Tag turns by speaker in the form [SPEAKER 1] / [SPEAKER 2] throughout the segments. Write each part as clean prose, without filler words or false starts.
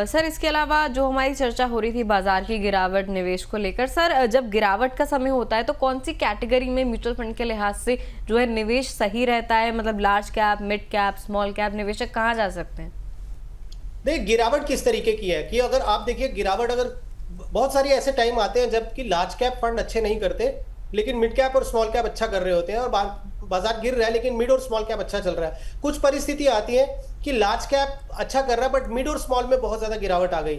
[SPEAKER 1] Sir इसके अलावा जो हमारी चर्चा हो रही थी बाजार की गिरावट निवेश को लेकर, सर जब गिरावट का समय होता है तो कौन सी कैटेगरी में म्यूचुअल फंड के लिहाज से जो है निवेश सही रहता है, मतलब large cap, mid cap, small cap निवेशक कहाँ जा सकते हैं?
[SPEAKER 2] देखिए गिरावट किस तरीके की है कि अगर आप देखिए गिरावट, अगर बहुत सारी ऐसे टाइम आते हैं जबकि लार्ज कैप फंड अच्छे नहीं करते लेकिन मिड कैप और स्मॉल कैप अच्छा कर रहे होते हैं, और बाजार गिर रहा है लेकिन मिड और स्मॉल कैप अच्छा चल रहा है। कुछ परिस्थिति आती है कि लार्ज कैप अच्छा कर रहा है बट मिड और स्मॉल में बहुत ज़्यादा गिरावट आ गई,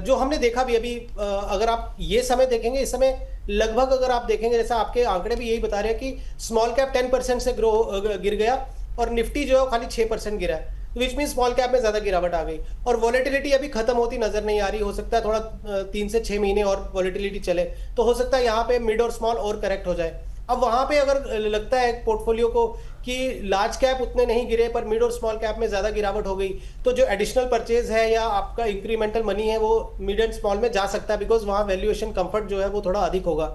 [SPEAKER 2] जो हमने देखा भी अभी। अगर आप ये समय देखेंगे, इस समय लगभग अगर आप देखेंगे, जैसा आपके आंकड़े भी यही बता रहे हैं कि स्मॉल कैप 10% से गिर गया और निफ्टी जो है खाली 6% गिरा है, विच मीन स्मॉल कैप में ज़्यादा गिरावट आ गई। और वॉलेटिलिटी अभी खत्म होती नजर नहीं आ रही, हो सकता है थोड़ा 3 से 6 महीने और वॉलेटिलिटी चले तो हो सकता है यहाँ पे मिड और स्मॉल और करेक्ट हो जाए। अब वहाँ पे अगर लगता है पोर्टफोलियो को कि लार्ज कैप उतने नहीं गिरे पर मिड और स्मॉल कैप में ज़्यादा गिरावट हो गई, तो जो एडिशनल परचेज है या आपका इंक्रीमेंटल मनी है वो मिड एंड स्मॉल में जा सकता है, बिकॉज वहाँ वैल्यूएशन कंफर्ट जो है वो थोड़ा अधिक होगा।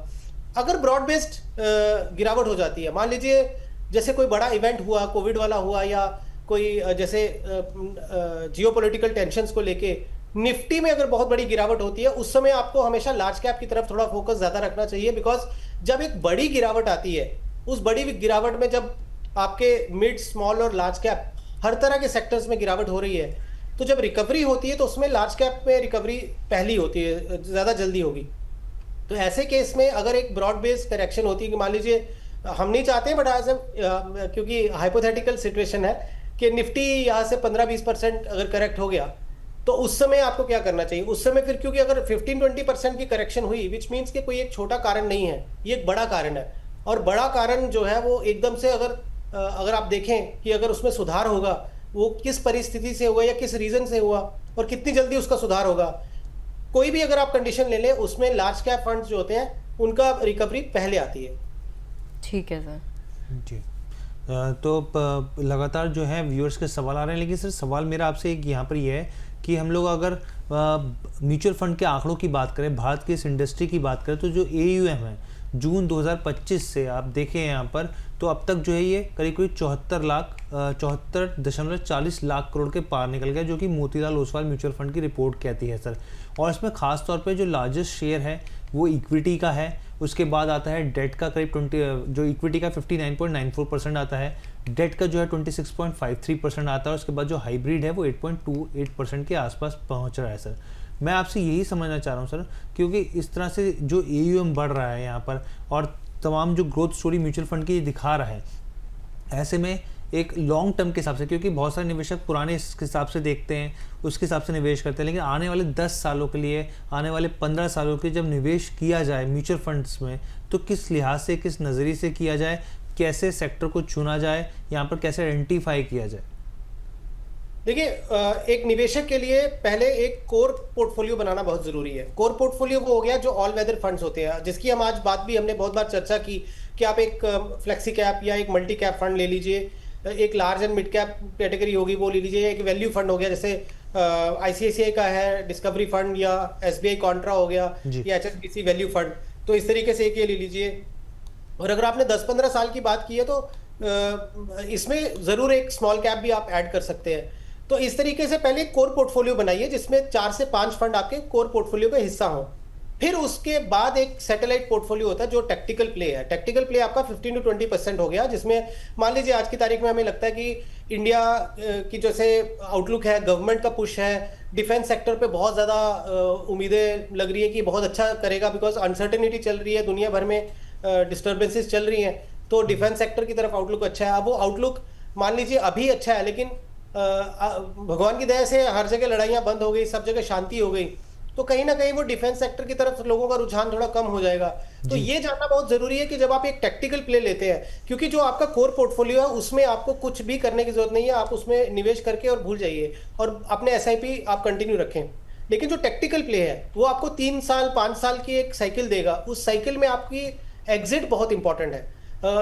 [SPEAKER 2] अगर ब्रॉड बेस्ड गिरावट हो जाती है, मान लीजिए जैसे कोई बड़ा इवेंट हुआ, कोविड वाला हुआ, या कोई जैसे जियोपॉलिटिकल टेंशन्स को लेके निफ्टी में अगर बहुत बड़ी गिरावट होती है, उस समय आपको हमेशा लार्ज कैप की तरफ थोड़ा फोकस ज़्यादा रखना चाहिए, बिकॉज जब एक बड़ी गिरावट आती है, उस बड़ी गिरावट में जब आपके मिड, स्मॉल और लार्ज कैप हर तरह के सेक्टर्स में गिरावट हो रही है, तो जब रिकवरी होती है तो उसमें लार्ज कैप में रिकवरी पहली होती है, ज़्यादा जल्दी होगी। तो ऐसे केस में अगर एक ब्रॉड बेस्ड करेक्शन होती है कि मान लीजिए हम नहीं चाहते बट आज क्योंकि हाइपोथेटिकल सिचुएशन है कि निफ्टी यहाँ से 15-20% अगर करेक्ट हो गया, तो उस समय आपको क्या करना चाहिए? उस समय फिर, क्योंकि अगर 15-20% की करेक्शन हुई, विच मीन्स कि कोई एक छोटा कारण नहीं है, ये एक बड़ा कारण है। और बड़ा कारण जो है वो एकदम से अगर आप देखें कि अगर उसमें सुधार होगा, वो किस परिस्थिति से हुआ या किस रीज़न से हुआ और कितनी जल्दी उसका सुधार होगा, कोई भी अगर आप कंडीशन ले लें उसमें लार्ज कैप फंड्स जो होते हैं उनका रिकवरी पहले आती है।
[SPEAKER 1] ठीक है सर
[SPEAKER 3] जी। तो लगातार जो है व्यूअर्स के सवाल आ रहे हैं, लेकिन सर सवाल मेरा आपसे एक यहाँ पर ये है कि हम लोग अगर म्यूचुअल फंड के आंकड़ों की बात करें, भारत की इस इंडस्ट्री की बात करें, तो जो AUM है जून 2025 से आप देखें यहाँ पर, तो अब तक जो है ये करीब 74.40 लाख करोड़ के पार निकल गया, जो कि मोतीलाल ओसवाल म्यूचुअल फंड की रिपोर्ट कहती है सर। और इसमें खास तौर पे जो लार्जेस्ट शेयर है वो इक्विटी का है, उसके बाद आता है डेट का करीब 20, जो इक्विटी का 59.94% आता है, डेट का जो है 26.53% आता है, उसके बाद जो हाइब्रिड है वो 8.28% के आसपास पहुंच रहा है सर। मैं आपसे यही समझना चाह रहा हूं सर, क्योंकि इस तरह से जो AUM बढ़ रहा है यहाँ पर और तमाम जो ग्रोथ स्टोरी म्यूचुअल फंड की दिखा रहा है, ऐसे में एक लॉन्ग टर्म के हिसाब से, क्योंकि बहुत सारे निवेशक पुराने हिसाब से देखते हैं, उसके हिसाब से निवेश करते हैं, लेकिन आने वाले 10 सालों के लिए, आने वाले 15 सालों के जब निवेश किया जाए म्यूचुअल फंड्स में, तो किस लिहाज से, किस नज़रिए से किया जाए, कैसे सेक्टर को चुना जाए, यहाँ पर कैसे आइडेंटिफाई किया जाए?
[SPEAKER 2] देखिए, एक निवेशक के लिए पहले एक कोर पोर्टफोलियो बनाना बहुत ज़रूरी है। कोर पोर्टफोलियो वो हो गया जो ऑल वेदर फंड्स होते हैं, जिसकी हम आज बात भी हमने बहुत बार चर्चा की कि आप एक फ्लेक्सी कैप या एक मल्टी कैप फंड ले लीजिए, एक large and mid cap category होगी वो ले लीजिए, एक वैल्यू फंड हो गया जैसे ICICI का है डिस्कवरी फंड, या SBI कॉन्ट्रा हो गया, या HSBC वैल्यू फंड, तो इस तरीके से एक ये ले लीजिए। और अगर आपने 10-15 साल की बात की है तो इसमें ज़रूर एक स्मॉल कैप भी आप ऐड कर सकते हैं। तो इस तरीके से पहले एक कोर पोर्टफोलियो बनाइए जिसमें 4 से 5 फंड आपके कोर पोर्टफोलियो का हिस्सा हो। फिर उसके बाद एक सैटेलाइट पोर्टफोलियो होता है जो टैक्टिकल प्ले है। टैक्टिकल प्ले आपका 15-20% हो गया, जिसमें मान लीजिए आज की तारीख में हमें लगता है कि इंडिया की जैसे आउटलुक है, गवर्नमेंट का पुश है, डिफेंस सेक्टर पे बहुत ज़्यादा उम्मीदें लग रही है कि बहुत अच्छा करेगा, बिकॉज अनसर्टेनिटी चल रही है, दुनिया भर में डिस्टर्बेंसेस चल रही हैं, तो डिफेंस सेक्टर की तरफ आउटलुक अच्छा है। अब वो आउटलुक मान लीजिए अभी अच्छा है, लेकिन भगवान की दया से हर जगह लड़ाइयाँ बंद हो गई, सब जगह शांति हो गई, तो कहीं ना कहीं वो डिफेंस सेक्टर की तरफ लोगों का रुझान थोड़ा कम हो जाएगा। तो ये जानना बहुत जरूरी है कि जब आप एक टैक्टिकल प्ले लेते हैं, क्योंकि जो आपका कोर पोर्टफोलियो है उसमें आपको कुछ भी करने की जरूरत नहीं है, आप उसमें निवेश करके और भूल जाइए और अपने SIP आप कंटिन्यू रखें। लेकिन जो टैक्टिकल प्ले है वो आपको 3 साल 5 साल की एक साइकिल देगा, उस साइकिल में आपकी एग्जिट बहुत इंपॉर्टेंट है।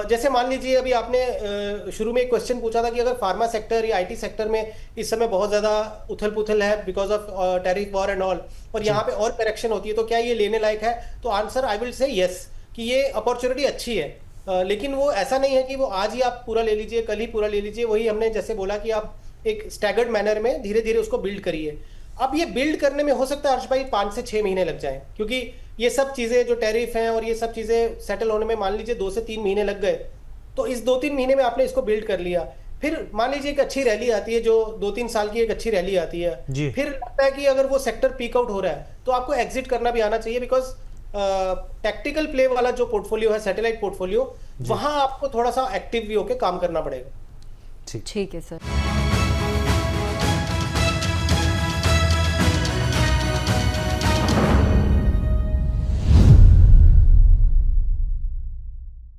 [SPEAKER 2] जैसे मान लीजिए अभी आपने शुरू में एक क्वेश्चन पूछा था कि अगर फार्मा सेक्टर या IT सेक्टर में इस समय बहुत ज़्यादा उथल पुथल है because of tariff war and all, और यहाँ पे और करेक्शन होती है, तो क्या ये लेने लायक है? तो answer I will say yes, कि ये अपॉर्चुनिटी अच्छी है। लेकिन वो ऐसा नहीं है कि वो आज ही आप पूरा ले लीजिए, कल ही पूरा ले लीजिए। वही हमने जैसे बोला कि आप एक स्टैगर्ड मैनर में धीरे धीरे उसको बिल्ड करिए। अब ये बिल्ड करने में हो सकता है हर्ष भाई 5 से 6 महीने लग जाएं, क्योंकि ये सब चीजें जो टैरिफ हैं और ये सब चीजें सेटल होने में मान लीजिए 2 से 3 महीने लग गए, तो इस 2-3 महीने में आपने इसको बिल्ड कर लिया, फिर मान लीजिए एक अच्छी रैली आती है, जो 2-3 साल की एक अच्छी रैली आती है,
[SPEAKER 3] जी।
[SPEAKER 2] फिर लगता है कि अगर वो सेक्टर पीक आउट हो रहा है तो आपको एग्जिट करना भी आना चाहिए, बिकॉज टैक्टिकल प्ले वाला जो पोर्टफोलियो है, सैटेलाइट पोर्टफोलियो, वहां आपको थोड़ा सा एक्टिव भी होकर काम करना पड़ेगा।
[SPEAKER 1] ठीक है सर।